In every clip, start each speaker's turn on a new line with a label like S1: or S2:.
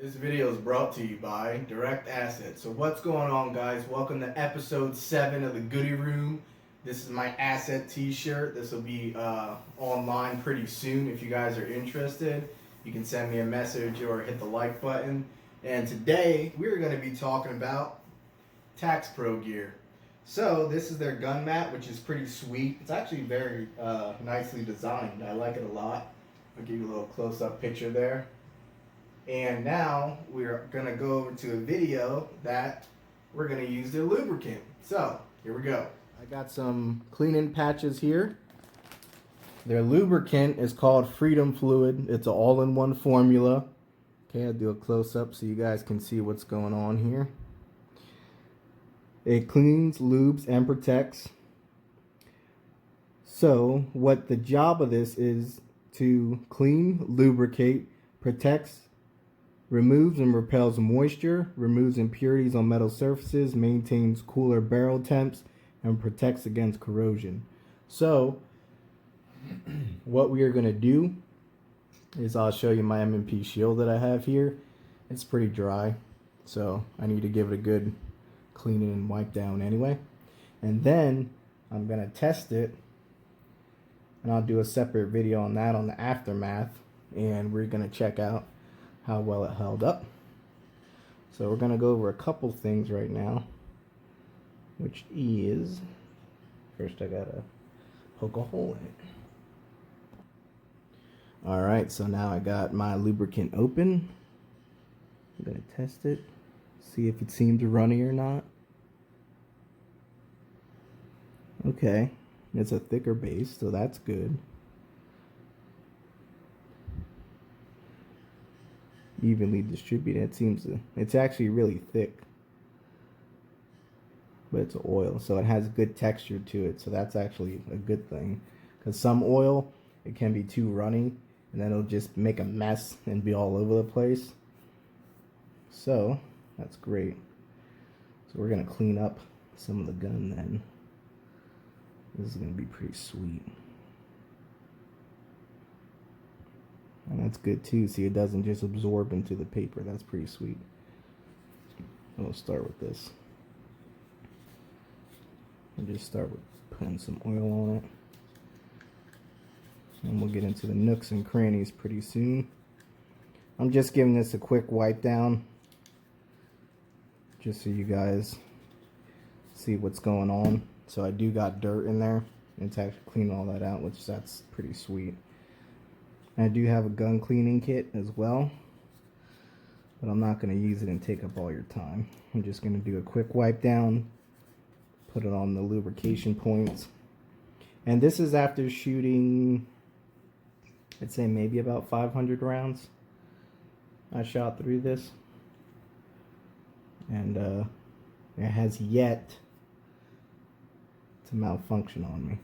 S1: This video is brought to you by Direct Asset. So what's going on, guys? Welcome to episode 7 of the Goodie Room. This is my Asset t-shirt. This will be online pretty soon. If you guys are interested, you can send me a message or hit the like button. And today we're going to be talking about Tax Pro gear. So this is their gun mat, which is pretty sweet. It's actually very nicely designed. I like it a lot. I'll give you a little close-up picture there. And now we're going to go over to a video that we're going to use their lubricant. So here we go. I got some cleaning patches here. Their lubricant is called Freedom Fluid. It's an all-in-one formula. Okay, I'll do a close-up so you guys can see what's going on here. It cleans, lubes, and protects. So what the job of this is to clean, lubricate, protects, removes and repels moisture, removes impurities on metal surfaces, maintains cooler barrel temps, and protects against corrosion. So what we are going to do is I'll show you my M&P shield that I have here. It's pretty dry, so I need to give it a good cleaning and wipe down anyway. And then I'm going to test it, and I'll do a separate video on that on the aftermath, and we're going to check out how well it held up. So we're going to go over a couple things right now, which is, first I gotta poke a hole in it. Alright, so now I got my lubricant open. I'm going to test it, see if it seems runny or not. Okay, it's a thicker base, so that's good. Evenly distributed. It seems to, it's actually really thick, but it's oil, so it has good texture to it, so that's actually a good thing, because some oil, it can be too runny and then it'll just make a mess and be all over the place. So that's great. So we're gonna clean up some of the gun then. This is gonna be pretty sweet. And that's good too, see, it doesn't just absorb into the paper. That's pretty sweet. We'll start with this. I'll just start with putting some oil on it. And we'll get into the nooks and crannies pretty soon. I'm just giving this a quick wipe down, just so you guys see what's going on. So I do got dirt in there, and it's actually cleaned all that out, which that's pretty sweet. I do have a gun cleaning kit as well, but I'm not going to use it and take up all your time. I'm just going to do a quick wipe down, put it on the lubrication points. And this is after shooting, I'd say maybe about 500 rounds. I shot through this, and it has yet to malfunction on me.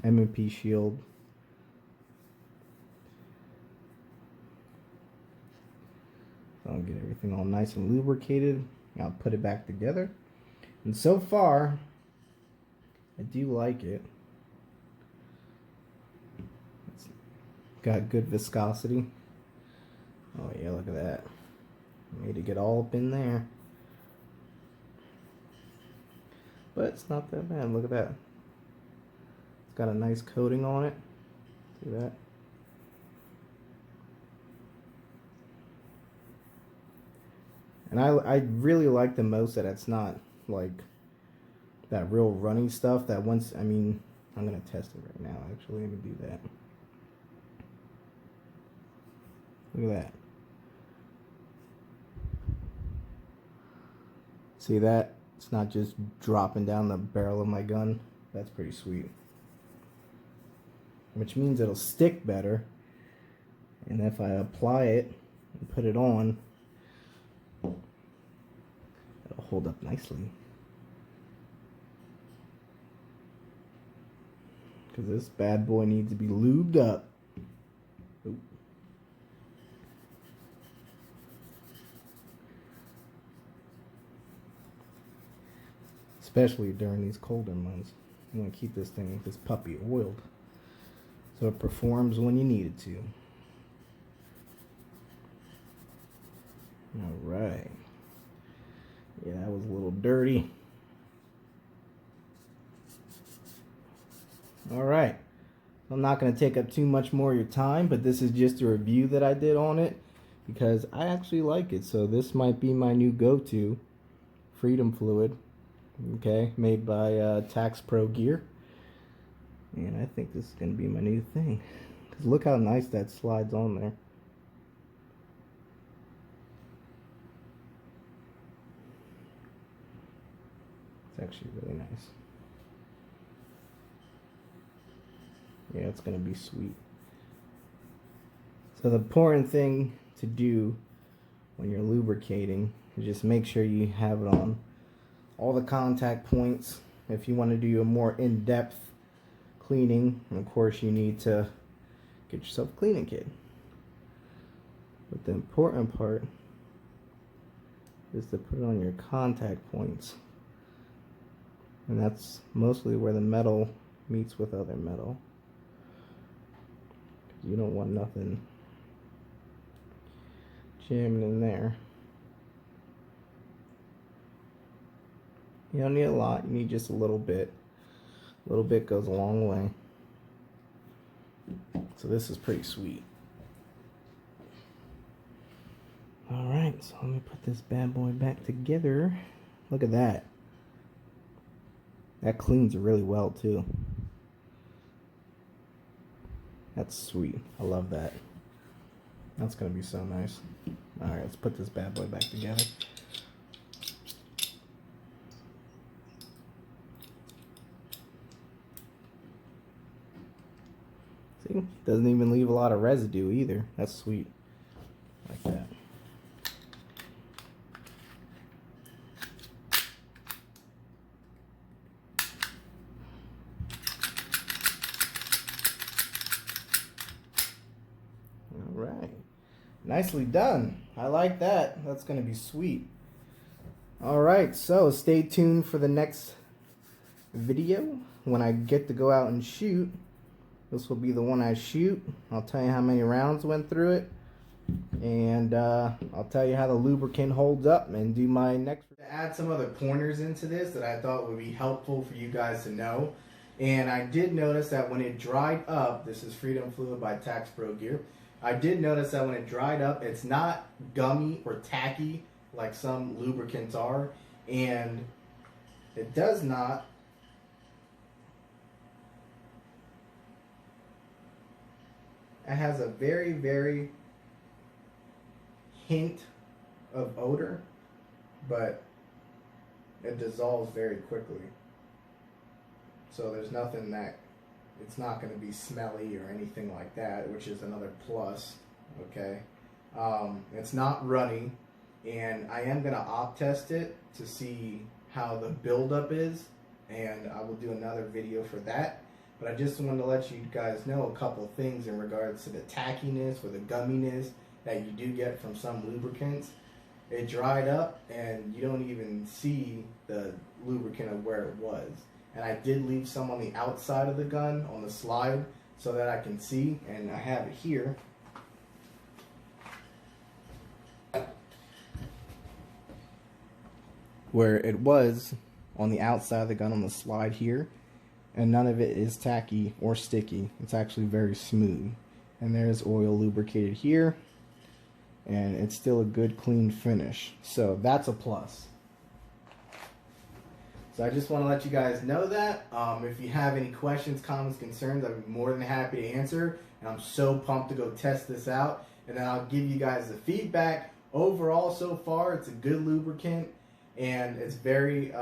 S1: M&P shield. I'll get everything all nice and lubricated. I'll put it back together. And so far, I do like it. It's got good viscosity. Oh yeah, look at that. Made it get all up in there. But it's not that bad. Look at that. It's got a nice coating on it. See that? And I really like the most that it's not like that real runny stuff that once, I mean, I'm going to test it right now, actually. Let me do that. Look at that. See that? It's not just dropping down the barrel of my gun. That's pretty sweet. Which means it'll stick better. And if I apply it and put it on, it'll hold up nicely. Because this bad boy needs to be lubed up. Ooh. Especially during these colder months. You want to keep this thing, this puppy, oiled, so it performs when you need it to. All right. Yeah, that was a little dirty. All right. I'm not going to take up too much more of your time, but this is just a review that I did on it because I actually like it. So this might be my new go-to Freedom Fluid. Okay, made by Tax Pro Gear. And I think this is going to be my new thing. Because look how nice that slides on there. It's actually really nice. Yeah, it's going to be sweet. So the important thing to do when you're lubricating is just make sure you have it on all the contact points. If you want to do a more in-depth cleaning, and of course you need to get yourself a cleaning kit. But the important part is to put it on your contact points. And that's mostly where the metal meets with other metal. You don't want nothing jamming in there. You don't need a lot, you need just a little bit. A little bit goes a long way. So this is pretty sweet. Alright, so let me put this bad boy back together. Look at that. That cleans really well too. That's sweet. I love that. That's gonna be so nice. Alright, let's put this bad boy back together. See? Doesn't even leave a lot of residue either. That's sweet. Like that. Alright. Nicely done. I like that. That's going to be sweet. Alright, so stay tuned for the next video when I get to go out and shoot. This will be the one I shoot. I'll tell you how many rounds went through it. And I'll tell you how the lubricant holds up and do my next. To add some other pointers into this that I thought would be helpful for you guys to know. And I did notice that when it dried up, this is Freedom Fluid by Tax Pro Gear. I did notice that when it dried up, it's not gummy or tacky like some lubricants are. And it does not it has a very, very hint of odor, but it dissolves very quickly. So there's nothing that, it's not going to be smelly or anything like that, which is another plus, okay? It's not runny, and I am going to op test it to see how the buildup is, and I will do another video for that. But I just wanted to let you guys know a couple things in regards to the tackiness or the gumminess that you do get from some lubricants. It dried up and you don't even see the lubricant of where it was. And I did leave some on the outside of the gun on the slide so that I can see, and I have it here. Where it was on the outside of the gun on the slide here. And none of it is tacky or sticky. It's actually very smooth. And there's oil lubricated here. And it's still a good clean finish. So that's a plus. So I just want to let you guys know that. If you have any questions, comments, concerns, I'd be more than happy to answer. And I'm so pumped to go test this out. And then I'll give you guys the feedback. Overall, so far, it's a good lubricant. And it's very...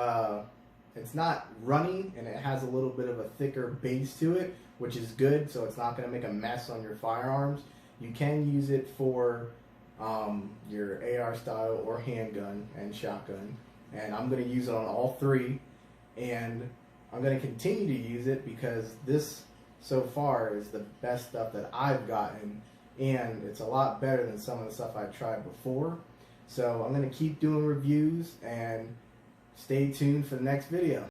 S1: it's not runny, and it has a little bit of a thicker base to it, which is good, so it's not going to make a mess on your firearms. You can use it for your AR style or handgun and shotgun, and I'm going to use it on all three, and I'm going to continue to use it because this so far is the best stuff that I've gotten, and it's a lot better than some of the stuff I've tried before. So I'm going to keep doing reviews, and stay tuned for the next video.